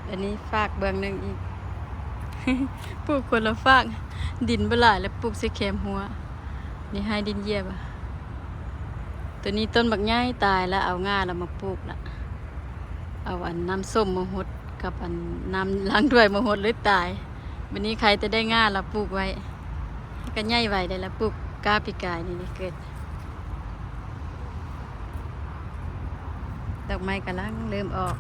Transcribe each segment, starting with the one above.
อันนี้ฝากเบื้องหนึ่งอีก ปลูกคนละฝากดินบ่หลายแล้วปลูกใส่แคมหัวนี่ให้ดินเหยียบอ่ะตัวนี้ต้นบักง่ายตายแล้วเอาง่าแล้วมาปลูกละเอาอันน้ำส้มมาหดกับอันน้ำล้างถ้วยมาหดเลยตายวันนี้ใครจะได้ง่าเราปลูกไว้ก็ง่ายไว้ได้แล้วปลูกก้าปีกายนี่เกิดดอกไม้กำลังเริ่มออก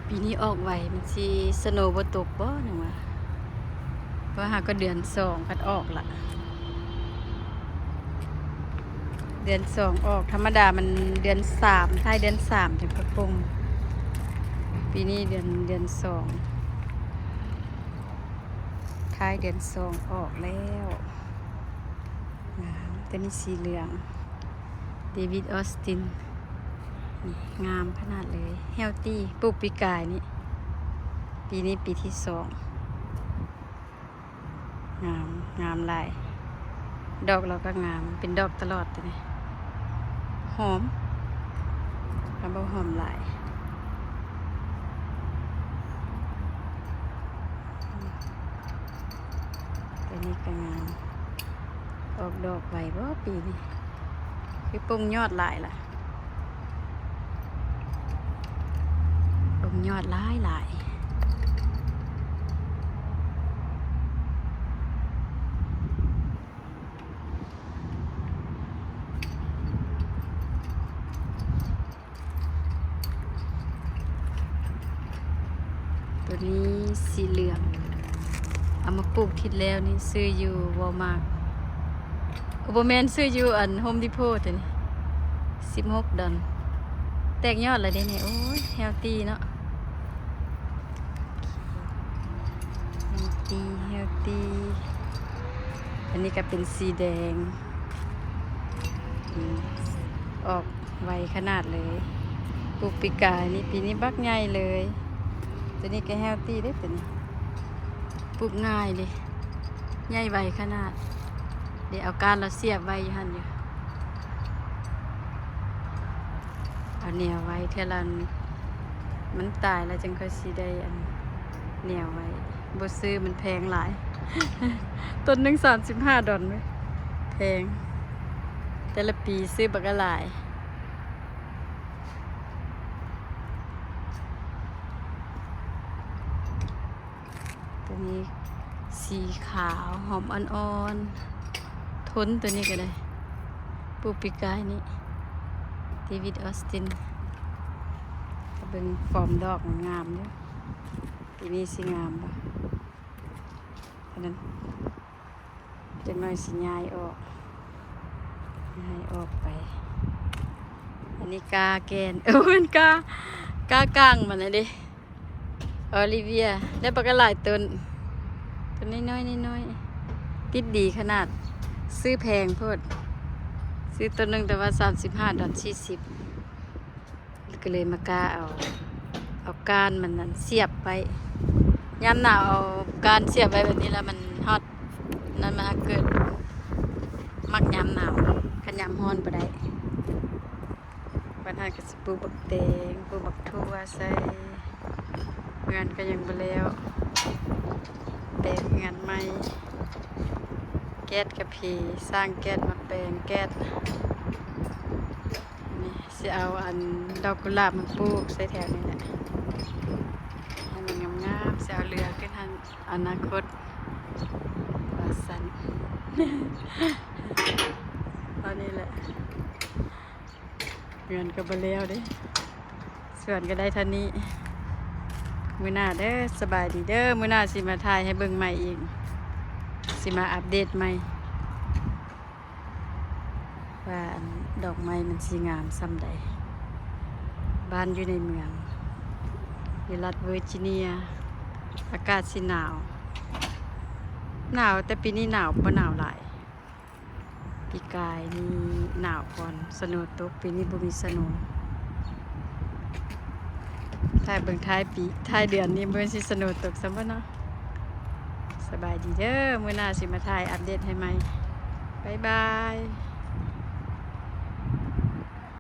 ปีนี้ออกไวมันสิสโนว์บ่ตกบ่หนึ่งว่าเพราะหาก็เดือน2พัดออกละเดือน2ออกธรรมดามันเดือน3ท้ายเดือน3ถึงกระปงปีนี้เดือน2ท้ายเดือน2ออกแล้วตัวนี้สีเหลืองเดวิดออสตินงามขนาดเลยเฮลตี้ปลูกปีกายนี่ปีนี้ปีที่2งามหลายดอกเราก็งามเป็นดอกตลอดตัวนี้หอมคำว่าหอมหลายตัวนี้ก็งามออกดอกไวบ่ปีนี้คือปงยอดหลายล่ะปงยอดหลายตัวนี้สีเหลืองเอามาปลูกทิศแล้วนี่ซื้ออยู่วอลมาร์ทอุปแมนซื้ออยู่อันโฮมดิโพตัวนี้$16แตกยอดเลยเนี่ยโอ้ยเฮลตี้เนาะเฮลตี้อันนี้ก็เป็นสีแดงออกไวขนาดเลยปลูกปีกายนี่ปีนี้บักใหญ่เลยตัวนี้ก็เฮลตี้ได้ตัวนี้ปลูกง่ายเลยใหญ่ไวขนาดเดี๋ยวเอาการเราเสียบไว้อยู่หันอยู่เอาเหนียวไว้เท่านั้นมันตายแล้วจังค่อยสิได้อันเหนียวไว้บ่ซื้อมันแพงหลาย ต้นหนึ่ง$35เลยแพงแต่ละปีซื้อบักหลายตัวนี้สีขาวหอมอ่อนๆทนตัวนี้ก็ได้ปลูกปีกายนี้เดวิดออสตินก็เป็นฟอร์มดอกงามด้วยปีนี้สีงามป่ะเพราะนั้นจะน้อยสีย้ายออกไปอันนี้กาแกนมันกล้างมันเลยดิออลิเวียได้ปลากระหลายต้นน้อยติดดีขนาดซื้อแพงโพดซื้อต้นหนึ่งแต่ว่า$35.40ก็เลยมากาเอาก้านมันนั้นเสียบไปยามหนาวเอาก้านเสียบไว้แบบนี้แล้วมันฮอตนั่นมาเกิดมักยามหนาวขันยามฮ้อนบ่ได้บ้านเฮาก็สิปลูกบักแตงปลูกบักทั่วใส่งานก็ยังบ่แล้วแปลงงานใหม่แก๊สกระพีสร้างแก๊สมาแปลงแก๊สนี่สิเอาอันดอกกุหลาบมาปลูกใส่แถวนี้แหละให้มันงามๆสิเอาเรือขึ้นทางอนาคตว่าซั่น ตอนนี้แหละเงินก็บ่แล้วเด้ส่วนก็ได้เท่านี้มื้อหน้าเด้อสบายดีเด้อมื้อหน้าสิมาถ่ายให้เบิ่งใหม่อีกสิมาอัปเดตใหม่ว่าดอกไม้มันสิงามส่ำใดบ้านอยู่ในเมืองอยู่รัฐเวอร์จิเนียอากาศสิหนาวแต่ปีนี้หนาวบ่หนาวหลายปีกายนี่หนาวก่อนสโนว์ตกปีนี้บ่มีสโนว์ท้ายเบิ่งท้ายเดือนนี้เบิ่งสิสโนว์ตกซ้ำบ่เนาะสบายดีเด้อมื้อหน้าสิมาถ่ายอัปเดตให้ใหม่บ๊ายบาย